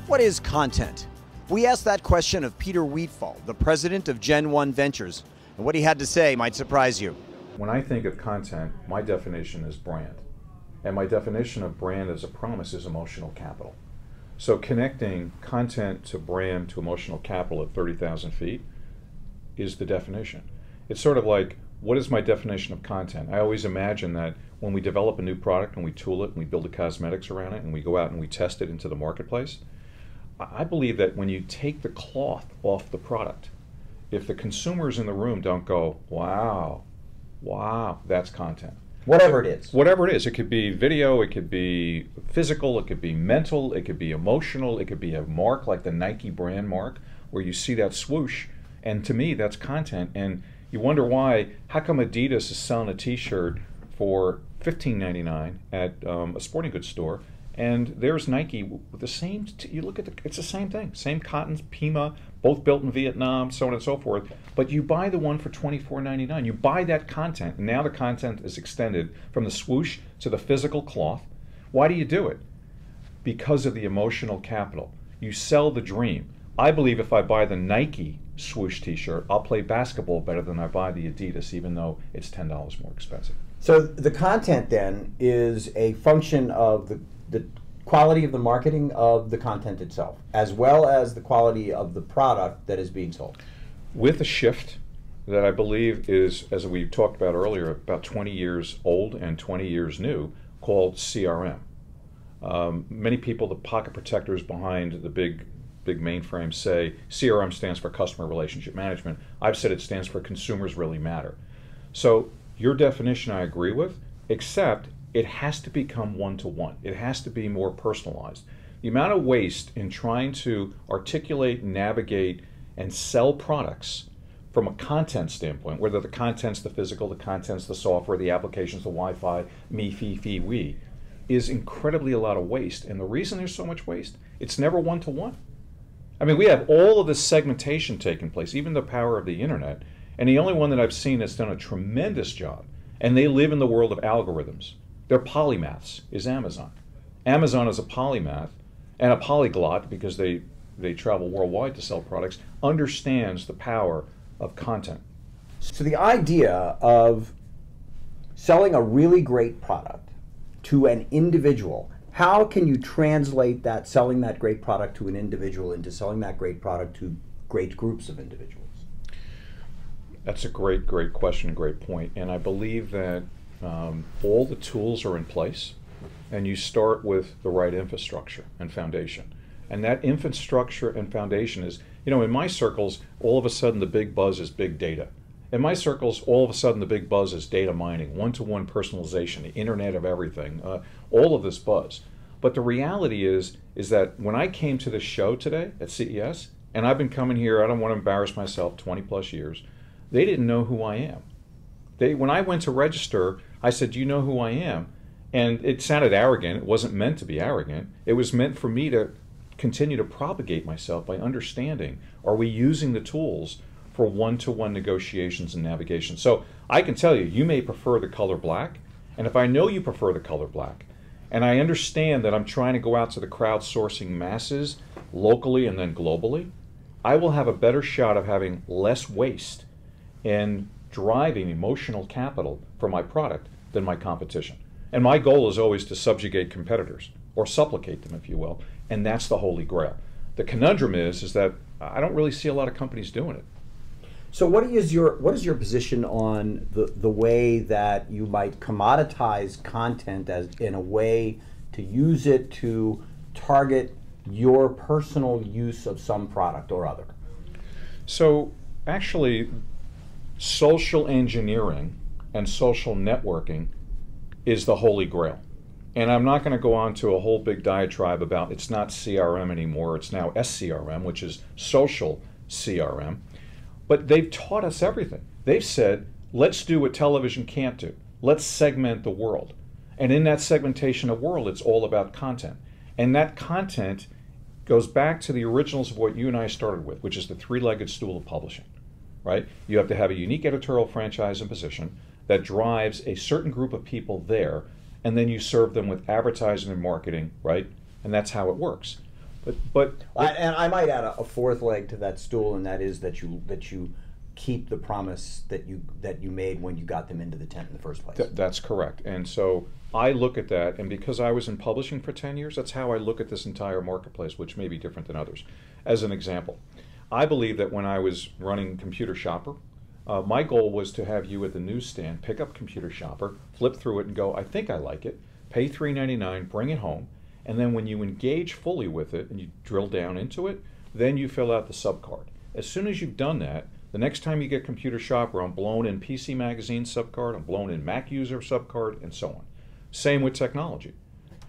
What is content? We asked that question of Peter Weedfald, the president of Gen 1 Ventures, and what he had to say might surprise you. When I think of content, my definition is brand. And my definition of brand as a promise is emotional capital. So connecting content to brand to emotional capital at 30,000 feet is the definition. It's sort of like, what is my definition of content? I always imagine that when we develop a new product and we tool it and we build the cosmetics around it and we go out and we test it into the marketplace, I believe that when you take the cloth off the product, if the consumers in the room don't go, wow, that's content. Whatever it is. Whatever it is. It could be video, it could be physical, it could be mental, it could be emotional, it could be a mark like the Nike brand mark where you see that swoosh. And to me, that's content. And you wonder why, how come Adidas is selling a t-shirt for $15.99 at a sporting goods store, and there's Nike with the same, you look at it's the same thing, same cottons, Pima, both built in Vietnam, so on and so forth, but you buy the one for $24.99. You buy that content, and now the content is extended from the swoosh to the physical cloth. Why do you do it? Because of the emotional capital. You sell the dream. I believe if I buy the Nike swoosh t-shirt, I'll play basketball better than I buy the Adidas, even though it's $10 more expensive. So the content then is a function of the quality of the marketing of the content itself, as well as the quality of the product that is being sold. With a shift that I believe is, as we talked about earlier, about 20 years old and 20 years new, called CRM. Many people, the pocket protectors behind the big mainframes, say CRM stands for customer relationship management. I've said it stands for consumers really matter. So your definition I agree with, except it has to become one-to-one. It has to be more personalized. The amount of waste in trying to articulate, navigate, and sell products from a content standpoint, whether the content's the physical, the content's the software, the applications, the Wi-Fi, me, fee, we, is incredibly a lot of waste. And the reason there's so much waste, it's never one-to-one. I mean, we have all of this segmentation taking place, even the power of the internet, and the only one that I've seen that's done a tremendous job, and they live in the world of algorithms. They're polymaths, is Amazon. Amazon is a polymath and a polyglot, because they travel worldwide to sell products, understands the power of content. So the idea of selling a really great product to an individual, how can you translate that, selling that great product to an individual, into selling that great product to great groups of individuals? That's a great question, great point. And I believe that all the tools are in place, and you start with the right infrastructure and foundation. And that infrastructure and foundation is, you know, in my circles, all of a sudden the big buzz is big data. In my circles, all of a sudden the big buzz is data mining, one-to-one personalization, the internet of everything, all of this buzz. But the reality is that when I came to this show today at CES, and I've been coming here, I don't want to embarrass myself, 20 plus years, they didn't know who I am. When I went to register, I said, do you know who I am? And it sounded arrogant. It wasn't meant to be arrogant. It was meant for me to continue to propagate myself by understanding, are we using the tools for one-to-one negotiations and navigation? So I can tell you, you may prefer the color black, and if I know you prefer the color black, and I understand that I'm trying to go out to the crowdsourcing masses locally and then globally, I will have a better shot of having less waste and driving emotional capital for my product than my competition. And my goal is always to subjugate competitors, or supplicate them, if you will, and that's the Holy Grail. The conundrum is that I don't really see a lot of companies doing it. So what is your position on the way that you might commoditize content as in a way to use it to target your personal use of some product or other? So actually, social engineering and social networking is the Holy Grail. And I'm not going to go on to a whole big diatribe about it's not CRM anymore, it's now SCRM, which is social CRM. But they've taught us everything. They've said, let's do what television can't do. Let's segment the world. And in that segmentation of world, it's all about content. And that content goes back to the originals of what you and I started with, which is the three-legged stool of publishing, right? You have to have a unique editorial franchise and position that drives a certain group of people there, and then you serve them with advertising and marketing, right? And that's how it works. But And I might add a fourth leg to that stool, and that is that you keep the promise that you made when you got them into the tent in the first place. That's correct. And so I look at that, and because I was in publishing for 10 years, that's how I look at this entire marketplace, which may be different than others. As an example, I believe that when I was running Computer Shopper, my goal was to have you at the newsstand pick up Computer Shopper, flip through it, and go, I think I like it, pay $3.99, bring it home, and then when you engage fully with it and you drill down into it, then you fill out the subcard. As soon as you've done that, the next time you get Computer Shopper, I'm blown in PC Magazine subcard, I'm blown in Mac User subcard, and so on. Same with technology.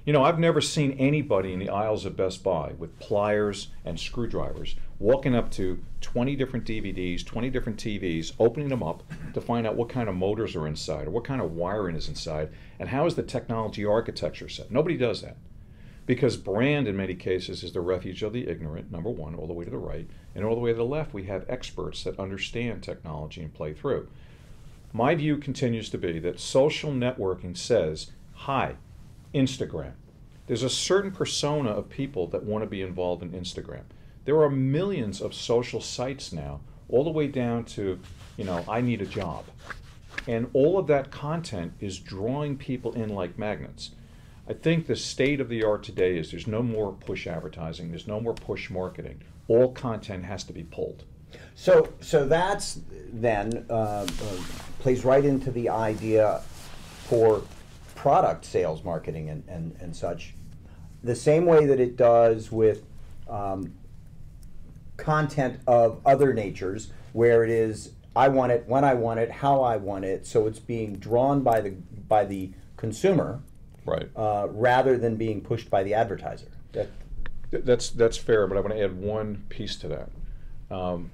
You know, I've never seen anybody in the aisles of Best Buy with pliers and screwdrivers walking up to 20 different DVDs, 20 different TVs, opening them up to find out what kind of motors are inside or what kind of wiring is inside and how is the technology architecture set. Nobody does that. Because brand, in many cases, is the refuge of the ignorant, number one, all the way to the right. And all the way to the left, we have experts that understand technology and play through. My view continues to be that social networking says, hi, Instagram. There's a certain persona of people that want to be involved in Instagram. There are millions of social sites now, all the way down to, you know, I need a job. And all of that content is drawing people in like magnets. I think the state of the art today is there's no more push advertising, there's no more push marketing. All content has to be pulled. So that's then plays right into the idea for product sales marketing and such. The same way that it does with content of other natures, where it is, I want it, when I want it, how I want it, so it's being drawn by the consumer. Right. Rather than being pushed by the advertiser. That's fair, but I want to add one piece to that.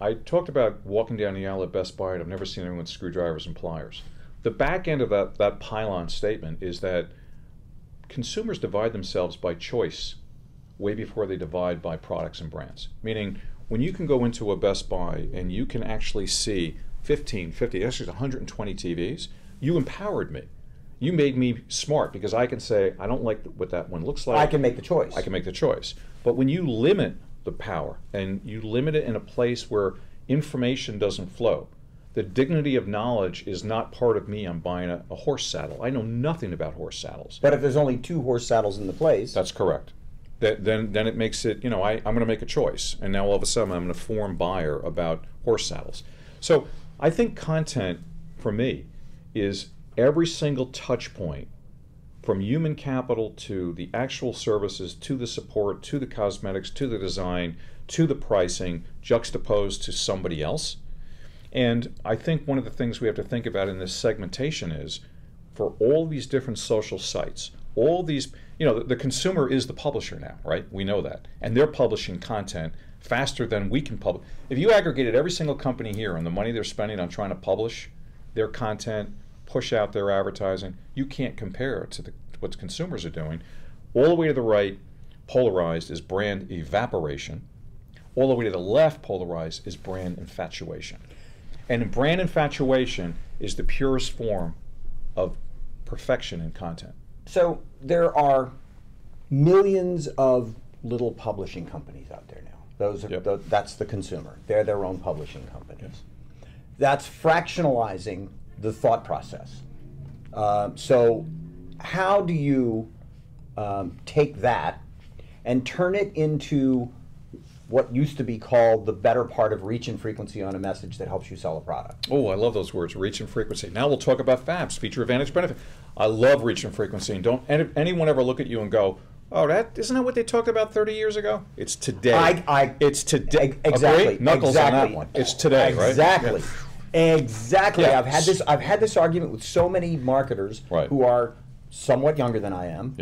I talked about walking down the aisle at Best Buy, and I've never seen anyone with screwdrivers and pliers. The back end of that pylon statement is that consumers divide themselves by choice way before they divide by products and brands. Meaning, when you can go into a Best Buy and you can actually see 15, 50, actually 120 TVs, you empowered me. You made me smart because I can say, I don't like what that one looks like. I can make the choice. I can make the choice. But when you limit the power and you limit it in a place where information doesn't flow, the dignity of knowledge is not part of me. I'm buying a horse saddle. I know nothing about horse saddles. But if there's only 2 horse saddles in the place. That's correct. Then it makes it, you know, I'm going to make a choice. And now all of a sudden I'm an informed buyer about horse saddles. So I think content, for me, is every single touch point, from human capital to the actual services, to the support, to the cosmetics, to the design, to the pricing, juxtaposed to somebody else. And I think one of the things we have to think about in this segmentation is, for all these different social sites, all these, you know, the consumer is the publisher now, right? We know that. And they're publishing content faster than we can publish. If you aggregated every single company here and the money they're spending on trying to publish their content, push out their advertising, you can't compare it to what consumers are doing. All the way to the right, polarized, is brand evaporation. All the way to the left, polarized, is brand infatuation. And in brand infatuation is the purest form of perfection in content. So there are millions of little publishing companies out there now. Those are that's the consumer. They're their own publishing companies. Yes. That's fractionalizing the thought process. So how do you take that and turn it into what used to be called the better part of reach and frequency on a message that helps you sell a product? Oh, I love those words, reach and frequency. Now we'll talk about FABs, feature, advantage, benefit. I love reach and frequency. And don't anyone ever look at you and go, oh, isn't that what they talked about 30 years ago? It's today. It's today. Exactly. Agree? Knuckles on that one. It's today, right? Exactly. Yeah. Exactly. Yeah. I've had this argument with so many marketers who are somewhat younger than I am,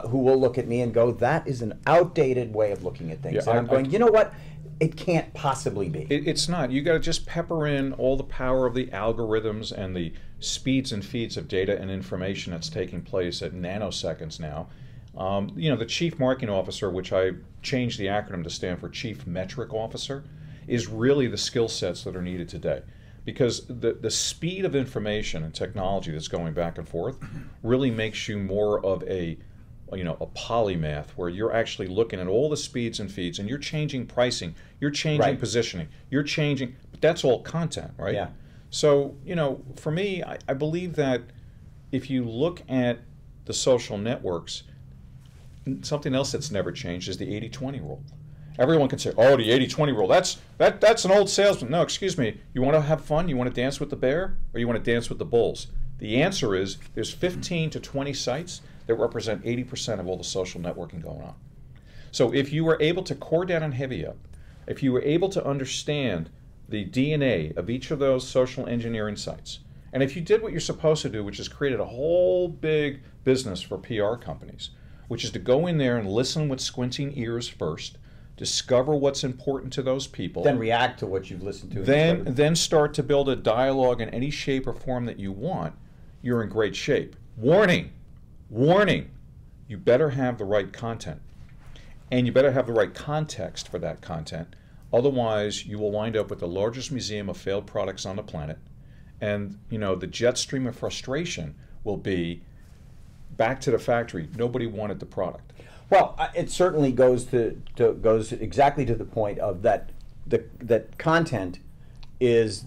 who will look at me and go, that is an outdated way of looking at things. And I'm going, you know what? It can't possibly be. It's not. You got to just pepper in all the power of the algorithms and the speeds and feeds of data and information that's taking place at nanoseconds now. You know, the Chief Marketing Officer, which I changed the acronym to stand for Chief Metric Officer, is really the skill sets that are needed today. Because the speed of information and technology that's going back and forth really makes you more of a you know, a polymath where you're actually looking at all the speeds and feeds, and you're changing pricing, you're changing Right. positioning, you're changing, but that's all content, right? Yeah. So, you know, for me, I believe that if you look at the social networks, something else that's never changed is the 80-20 rule. Everyone can say, oh, the 80-20 rule, that's an old salesman. No, excuse me, you want to have fun? You want to dance with the bear, or you want to dance with the bulls? The answer is there's 15 to 20 sites that represent 80% of all the social networking going on. So if you were able to core down and heavy up, if you were able to understand the DNA of each of those social engineering sites, and if you did what you're supposed to do, which is created a whole big business for PR companies, which is to go in there and listen with squinting ears first, discover what's important to those people, Then react to what you've listened to. then start to build a dialogue in any shape or form that you want, you're in great shape. Warning, warning, you better have the right content. And you better have the right context for that content. Otherwise, you will wind up with the largest museum of failed products on the planet. And, you know, the jet stream of frustration will be back to the factory. Nobody wanted the product. Well, it certainly goes goes exactly to the point of that that content is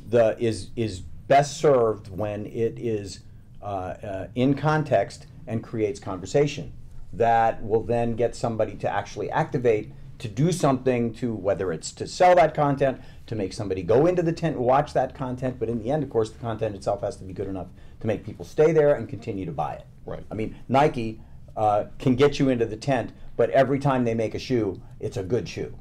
best served when it is in context and creates conversation that will then get somebody to actually activate to do something, to whether it's to sell that content, to make somebody go into the tent and watch that content, but in the end, of course, the content itself has to be good enough to make people stay there and continue to buy it. Right. I mean, Nike can get you into the tent, but every time they make a shoe, it's a good shoe.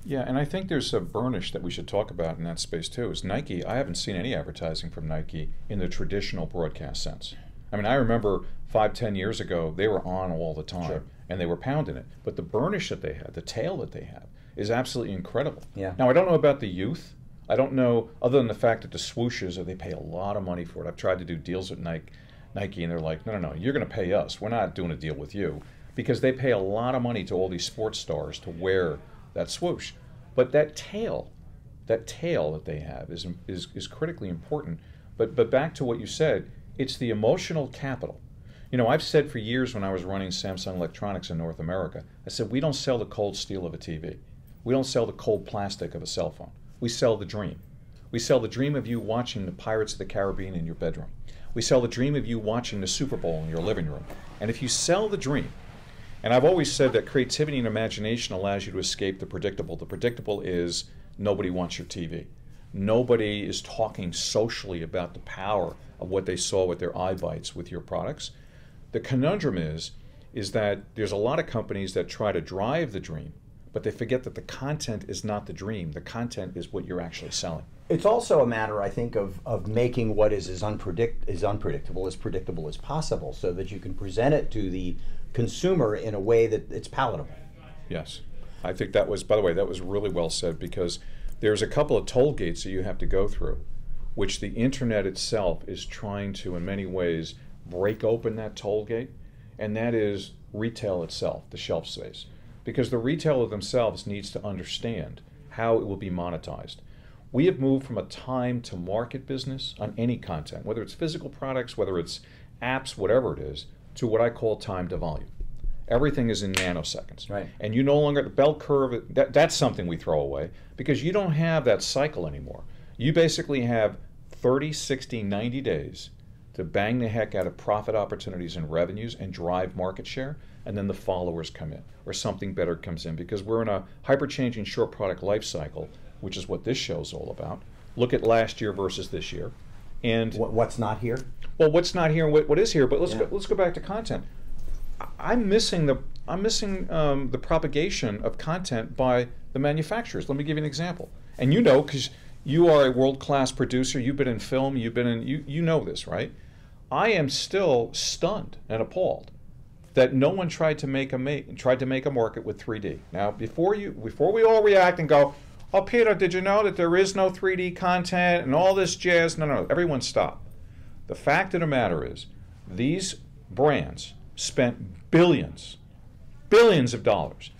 Yeah, and I think there's a burnish that we should talk about in that space too. Is Nike? I haven't seen any advertising from Nike in the traditional broadcast sense. I mean, I remember 5-10 years ago they were on all the time. Sure. And they were pounding it. But the burnish that they have, the tail that they have, is absolutely incredible. Yeah. Now, I don't know about the youth. I don't know, other than the fact that the swooshes, they pay a lot of money for it. I've tried to do deals with Nike, and they're like, no, you're going to pay us. We're not doing a deal with you. Because they pay a lot of money to all these sports stars to wear that swoosh. But that tail that they have is critically important. But back to what you said, it's the emotional capital. You know, I've said for years when I was running Samsung Electronics in North America, I said, we don't sell the cold steel of a TV. We don't sell the cold plastic of a cell phone. We sell the dream. We sell the dream of you watching the Pirates of the Caribbean in your bedroom. We sell the dream of you watching the Super Bowl in your living room. And if you sell the dream, and I've always said that creativity and imagination allows you to escape the predictable. The predictable is nobody wants your TV. Nobody is talking socially about the power of what they saw with their eye bites with your products. The conundrum is that there's a lot of companies that try to drive the dream, but they forget that the content is not the dream. The content is what you're actually selling. It's also a matter, I think, of making what is as unpredictable as possible, so that you can present it to the consumer in a way that it's palatable. Yes. I think that was, by the way, that was really well said, because there's a couple of toll gates that you have to go through, which the internet itself is trying to, in many ways, break open that toll gate, and that is retail itself, the shelf space. Because the retailer themselves needs to understand how it will be monetized. We have moved from a time to market business on any content, whether it's physical products, whether it's apps, whatever it is, to what I call time to volume. Everything is in nanoseconds. Right. And you no longer, the bell curve, that's something we throw away, because you don't have that cycle anymore. You basically have 30, 60, 90 days to bang the heck out of profit opportunities and revenues and drive market share, and then the followers come in, or something better comes in, because we're in a hyper-changing short product life cycle, which is what this show's all about. Look at last year versus this year. And what's not here? Well, what's not here and what is here, but let's go back to content. I'm missing the propagation of content by the manufacturers. Let me give you an example. And you know, because you are a world-class producer, you've been in film, you know this, right? I am still stunned and appalled that no one tried to make a market with 3D. Now, before we all react and go, oh, Peter, did you know that there is no 3D content and all this jazz? No, everyone stop. The fact of the matter is, these brands spent billions of dollars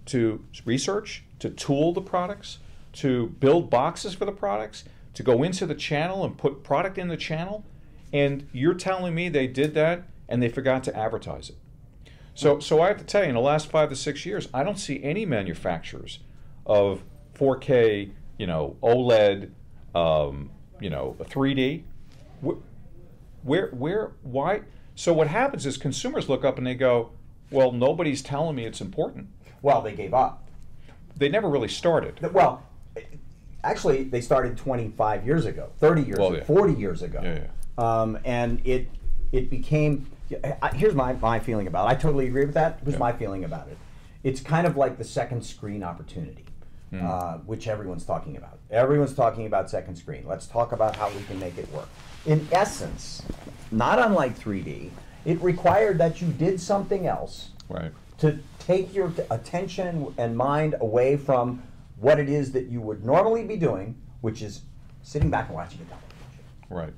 to research, to tool the products, to build boxes for the products, to go into the channel and put product in the channel, and you're telling me they did that and they forgot to advertise it. So I have to tell you, in the last 5 to 6 years, I don't see any manufacturers of 4K, OLED, 3D. Why? So what happens is consumers look up and they go, well, nobody's telling me it's important. Well, they gave up. They never really started. Well, actually, they started 25 years ago, 30 years ago, 40 years ago. And it became, here's my feeling about it. I totally agree with that. Here's my feeling about it. It's kind of like the second screen opportunity, which everyone's talking about. Everyone's talking about second screen. Let's talk about how we can make it work. In essence, not unlike 3D, it required that you did something else to take your attention and mind away from what it is that you would normally be doing, which is sitting back and watching a television.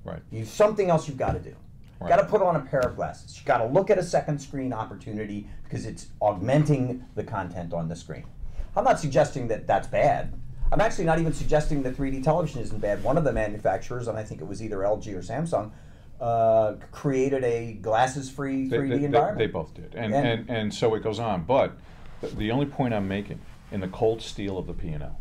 Right. Something else you've got to do. You've got to put on a pair of glasses. You've got to look at a second screen opportunity because it's augmenting the content on the screen. I'm not suggesting that that's bad. I'm actually not even suggesting that 3D television isn't bad. One of the manufacturers, and I think it was either LG or Samsung, created a glasses-free 3D environment. They both did, and so it goes on. But the only point I'm making, in the cold steel of the P&L,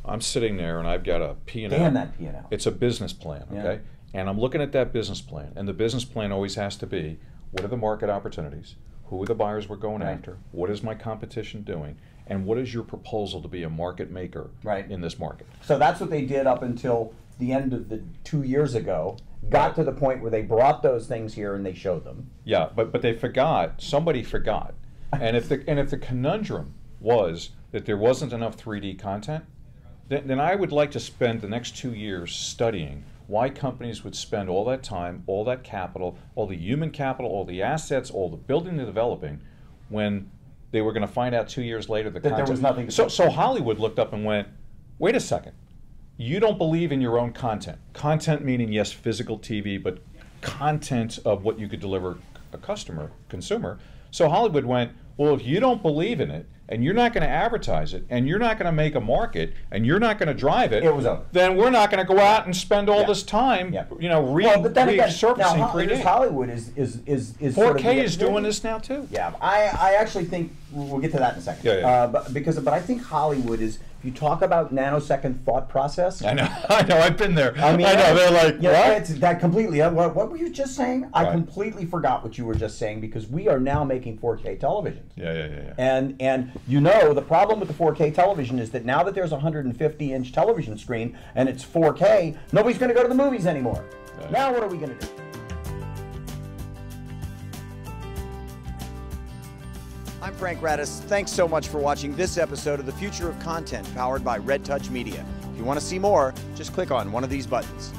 I'm sitting there and I've got a P&L. Damn that P&L. It's a business plan, okay? And I'm looking at that business plan, and the business plan always has to be, what are the market opportunities? Who are the buyers we're going after? What is my competition doing? And what is your proposal to be a market maker in this market? So that's what they did up until the end of the 2 years ago. Got to the point where they brought those things here and they showed them. Yeah, but they forgot. Somebody forgot. And if the conundrum was that there wasn't enough 3D content, then I would like to spend the next 2 years studying why companies would spend all that time, all that capital, all the human capital, all the assets, all the building and developing, when they were going to find out 2 years later that there was nothing. So Hollywood looked up and went, wait a second, you don't believe in your own content. Content meaning, yes, physical TV, but content of what you could deliver a consumer. So Hollywood went, well, if you don't believe in it, and you're not going to advertise it, and you're not going to make a market, and you're not going to drive it, then we're not going to go out and spend all this time, resurfacing 3D. Hollywood is 4K sort of is doing this now too. Yeah, I actually think we'll get to that in a second. But I think Hollywood is. If you talk about nanosecond thought process, I know, I've been there. I know they're like, what? It's that completely. What were you just saying? I completely forgot what you were just saying because we are now making 4K televisions. Yeah. And the problem with the 4K television is that now that there's a 150-inch television screen and it's 4K, nobody's going to go to the movies anymore. Now what are we going to do? I'm Frank Radis. Thanks so much for watching this episode of The Future of Content, powered by Red Touch Media. If you want to see more, just click on one of these buttons.